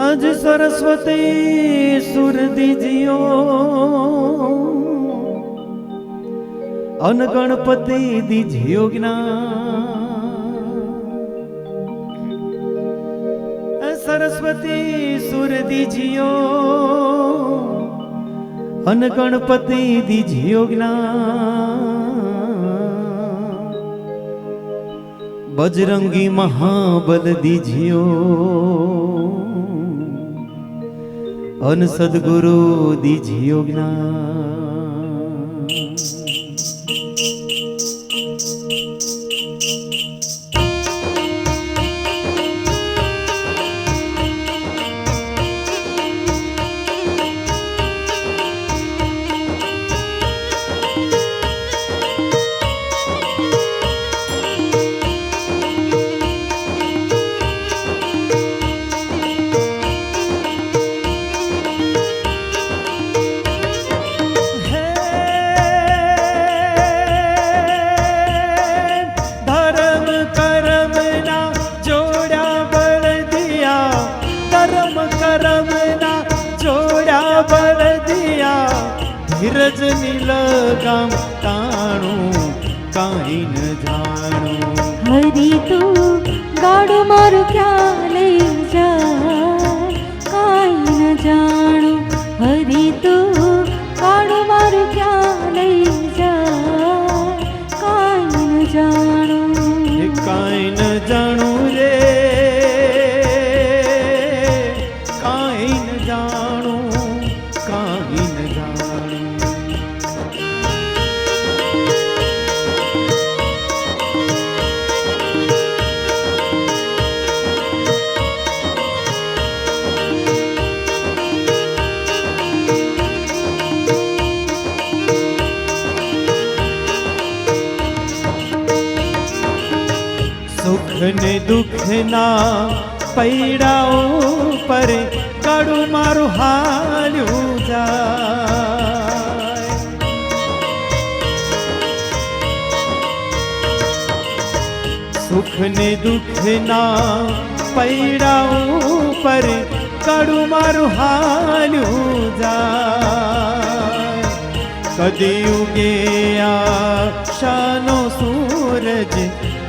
અજ સરસ્વતી સુર દીજીઓ અન ગણપતિ દીજીઓ જ્ઞાન સરસ્વતી સુર દીજીઓ અન ગણપતિ દીજીઓ જ્ઞાન બજરંગી મહાબલ દીજીઓ અન સદગુરુ દીજીઓ જ્ઞાન ધીરજ નીલગામ તાણું કાંઈ ન જાણું હરી તું ગાડું મારું ક્યાં લઈ જાય કાંઈ ન જાણું હરી તું ગાડું મારું ક્યાં લઈ જાય કાંઈ ન જાણું કાંઈ ન જાણું રે કાંઈ ન જાણું કાંઈ ન જાણું સુખ ને દુઃખ ના પૈડાઓ પર કાળું મારું હાલ્યું જાય સુખ ને દુઃખ ના પૈડાઓ પર કાળું મારું હાલ્યું જાય કદી ઉગે આશાનો સૂરજ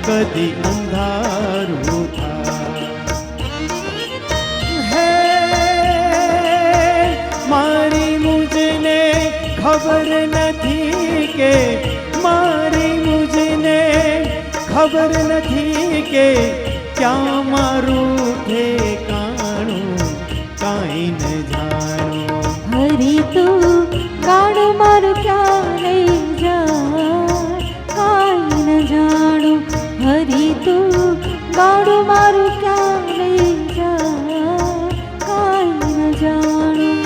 કદી અંધારું થાય હે મારી મુજને ખબર નથી કે મારી મુજને ખબર નથી કે ક્યાં મારું ઠેકાણું કાંઈ ન જાણું હરી તું ગાડું મારું ક્યાં લઈ જાય કાંઈ ન જાણું હરી તું ગાડું મારું ક્યાં લઈ જાય કાંઈ ન જાણું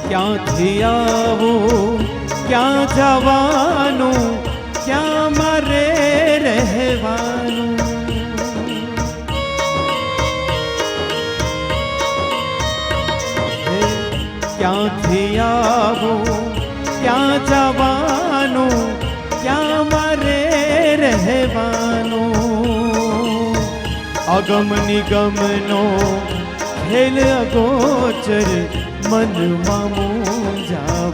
ક્યાંથી આવું ક્યાં જવાનું ક્યાં મારે રહેવાનું ક્યાંથી આવું ક્યાં જવાનું ક્યાં મારે રહેવાનું અગમ નિગમનો ખેલ અગોચર મનમાં મૂંઝાવાનું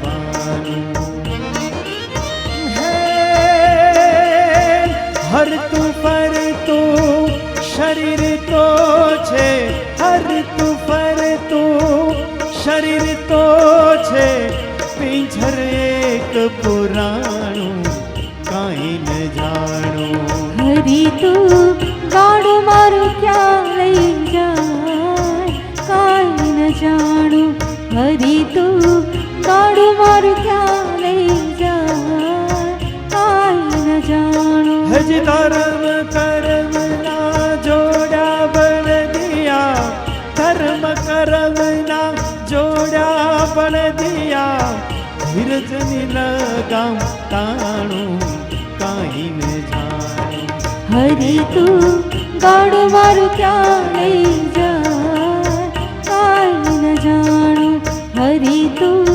હે હરતું ફરતું શરીર તો છે હરતું ફરતું શરીર તો છે પિંજર એક પુરાણું કાંઈ ન જાણું હરી તું ગાડું મારું ક્યાં લઈ જાય કાંઈ ન જાણું હરી તું ગાડું મારું ક્યાં લઈ જાય કાંઈ ન જાણું હજ ધર્મ કર્મ ના જોડા બળ દિયા ધર્મ કર્મ ના જોડા રજની લગામ તાણું કાંઈ ન જાણું. હરી તું ગાડું મારું ક્યાં લઈ જાય કાંઈ ન જાણું. હરી તું